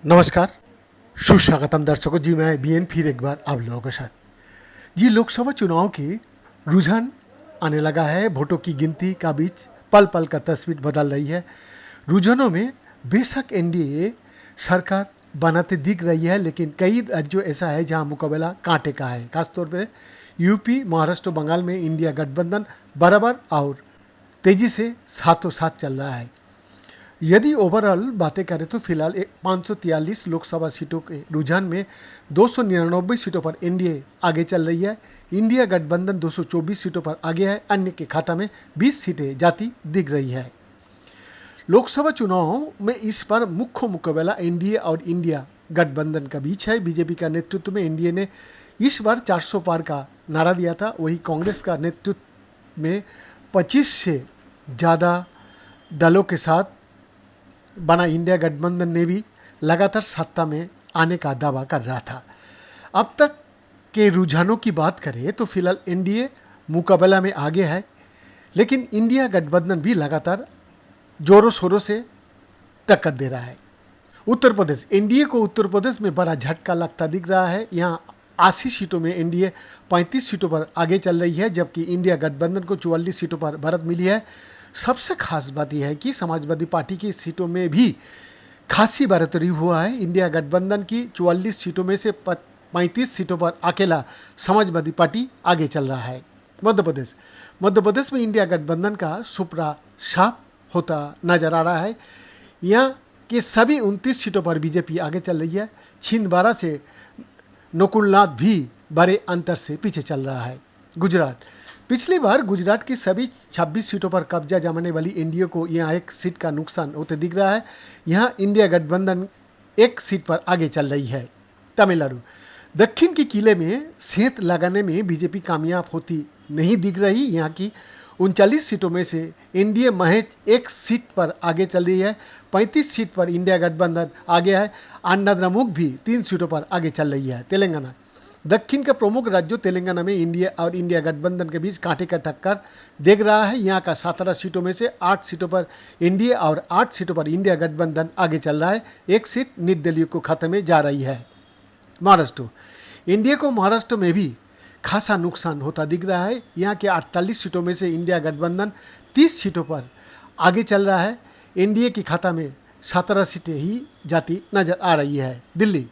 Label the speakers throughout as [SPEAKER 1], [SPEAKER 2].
[SPEAKER 1] नमस्कार, सुस्वागतम दर्शकों जी। मैं बीएन फिर एक बार आप लोगों के साथ जी। लोकसभा चुनाव की रुझान आने लगा है। वोटों की गिनती का बीच पल पल का तस्वीर बदल रही है। रुझानों में बेशक एनडीए सरकार बनाते दिख रही है, लेकिन कई राज्यों ऐसा है जहां मुकाबला कांटे का है। खासतौर पे यूपी, महाराष्ट्र, बंगाल में इंडिया गठबंधन बराबर और तेजी से साथों साथ चल रहा है। यदि ओवरऑल बातें करें तो फिलहाल 543 लोकसभा सीटों के रुझान में 299 सीटों पर एनडीए आगे चल रही है। इंडिया गठबंधन 224 सीटों पर आगे है। अन्य के खाता में 20 सीटें जाती दिख रही है। लोकसभा चुनाव में इस बार मुख्य मुकाबला एनडीए और इंडिया गठबंधन का बीच है। बीजेपी का नेतृत्व में एनडीए ने इस बार 400 पार का नारा दिया था। वही कांग्रेस का नेतृत्व में 25 से ज़्यादा दलों के साथ बना इंडिया गठबंधन ने भी लगातार सत्ता में आने का दावा कर रहा था। अब तक के रुझानों की बात करें तो फिलहाल एनडीए मुकाबला में आगे है, लेकिन इंडिया गठबंधन भी लगातार जोरों शोरों से टक्कर दे रहा है। उत्तर प्रदेश, एनडीए को उत्तर प्रदेश में बड़ा झटका लगता दिख रहा है। यहाँ 80 सीटों में एनडीए 35 सीटों पर आगे चल रही है, जबकि इंडिया गठबंधन को 44 सीटों पर बढ़त मिली है। सबसे खास बात यह है कि समाजवादी पार्टी की सीटों में भी खासी बढ़ोतरी हुआ है। इंडिया गठबंधन की 44 सीटों में से 35 सीटों पर अकेला समाजवादी पार्टी आगे चल रहा है। मध्य प्रदेश में इंडिया गठबंधन का सुपड़ा साफ होता नजर आ रहा है। यहाँ के सभी 29 सीटों पर बीजेपी आगे चल रही है। छिंदवाड़ा से नकुलनाथ भी बड़े अंतर से पीछे चल रहा है। गुजरात, पिछली बार गुजरात की सभी 26 सीटों पर कब्जा जमाने वाली एनडीए को यहाँ एक सीट का नुकसान होते दिख रहा है। यहाँ इंडिया गठबंधन एक सीट पर आगे चल रही है। तमिलनाडु, दक्षिण के किले में सेंध लगाने में बीजेपी कामयाब होती नहीं दिख रही। यहाँ की 39 सीटों में से एनडीए महज एक सीट पर आगे चल रही है। 35 सीट पर इंडिया गठबंधन आगे है। अन्ना द्रमुक भी 3 सीटों पर आगे चल रही है। तेलंगाना, दक्षिण के प्रमुख राज्यों तेलंगाना में इंडिया और इंडिया गठबंधन के बीच कांटे का टक्कर देख रहा है। यहाँ का 17 सीटों में से 8 सीटों पर इंडिया और 8 सीटों पर इंडिया गठबंधन आगे चल रहा है। एक सीट निर्दलीय को खाते में जा रही है। महाराष्ट्र, इंडिया को महाराष्ट्र में भी खासा नुकसान होता दिख रहा है। यहाँ के 48 सीटों में से इंडिया गठबंधन 30 सीटों पर आगे चल रहा है। एनडीए के खाता में 17 सीटें ही जाती नजर आ रही है। दिल्ली,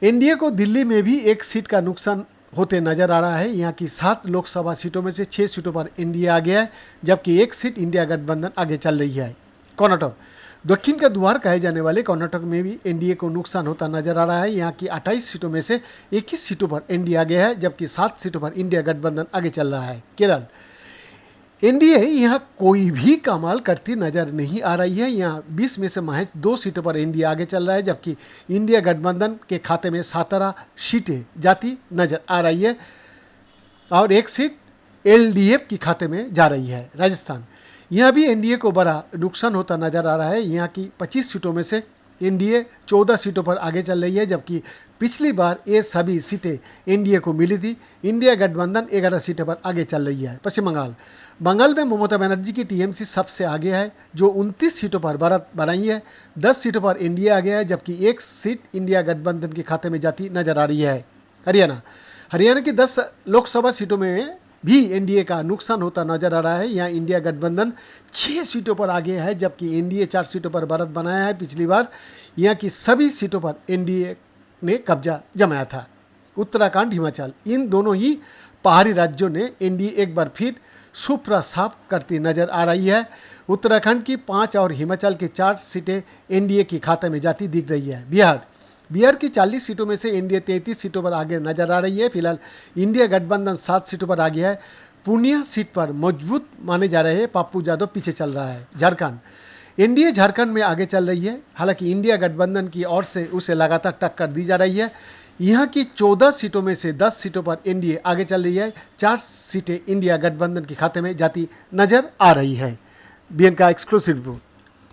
[SPEAKER 1] एनडीए को दिल्ली में भी एक सीट का नुकसान होते नजर आ रहा है। यहाँ की 7 लोकसभा सीटों में से 6 सीटों पर एनडीए आगे है, जबकि एक सीट इंडिया गठबंधन आगे चल रही है। कर्नाटक, दक्षिण का द्वार कहे जाने वाले कर्नाटक में भी एनडीए को नुकसान होता नजर आ रहा है। यहाँ की 28 सीटों में से 21 सीटों पर एनडीए आगे है, जबकि 7 सीटों पर इंडिया गठबंधन आगे चल रहा है। केरल, एनडीए यहाँ कोई भी कमाल करती नजर नहीं आ रही है। यहाँ 20 में से महज 2 सीटों पर एनडीए आगे चल रहा है, जबकि इंडिया गठबंधन के खाते में 17 सीटें जाती नजर आ रही है और एक सीट एलडीएफ के खाते में जा रही है। राजस्थान, यहाँ भी एनडीए को बड़ा नुकसान होता नजर आ रहा है। यहाँ की 25 सीटों में से एनडीए 14 सीटों पर आगे चल रही है, जबकि पिछली बार ये सभी सीटें एनडीए को मिली थी। इंडिया गठबंधन 11 सीटों पर आगे चल रही है। पश्चिम बंगाल, बंगाल में ममता बनर्जी की टीएमसी सबसे आगे है, जो 29 सीटों पर बढ़त बनाई है। 10 सीटों पर एनडीए आगे है, जबकि एक सीट इंडिया गठबंधन के खाते में जाती नजर आ रही है। हरियाणा, हरियाणा की 10 लोकसभा सीटों में भी एनडीए का नुकसान होता नजर आ रहा है। यहाँ इंडिया गठबंधन 6 सीटों पर आगे है, जबकि एनडीए 4 सीटों पर बढ़त बनाया है। पिछली बार यहाँ की सभी सीटों पर एनडीए ने कब्जा जमाया था। उत्तराखंड, हिमाचल, इन दोनों ही पहाड़ी राज्यों ने एनडीए एक बार फिर सुपड़ा साफ करती नजर आ रही है। उत्तराखंड की 5 और हिमाचल की 4 सीटें एनडीए के खाते में जाती दिख रही है। बिहार की 40 सीटों में से एनडीए 33 सीटों पर आगे नजर आ रही है। फिलहाल इंडिया गठबंधन 7 सीटों पर आगे है। पूर्णिया सीट पर मजबूत माने जा रहे हैं पप्पू यादव पीछे चल रहा है। झारखंड, एनडीए झारखंड में आगे चल रही है। हालांकि इंडिया गठबंधन की ओर से उसे लगातार टक्कर दी जा रही है। यहाँ की 14 सीटों में से 10 सीटों पर एनडीए आगे चल रही है। 4 सीटें इंडिया गठबंधन के खाते में जाती नजर आ रही है। बीएन का एक्सक्लूसिव रिपोर्ट।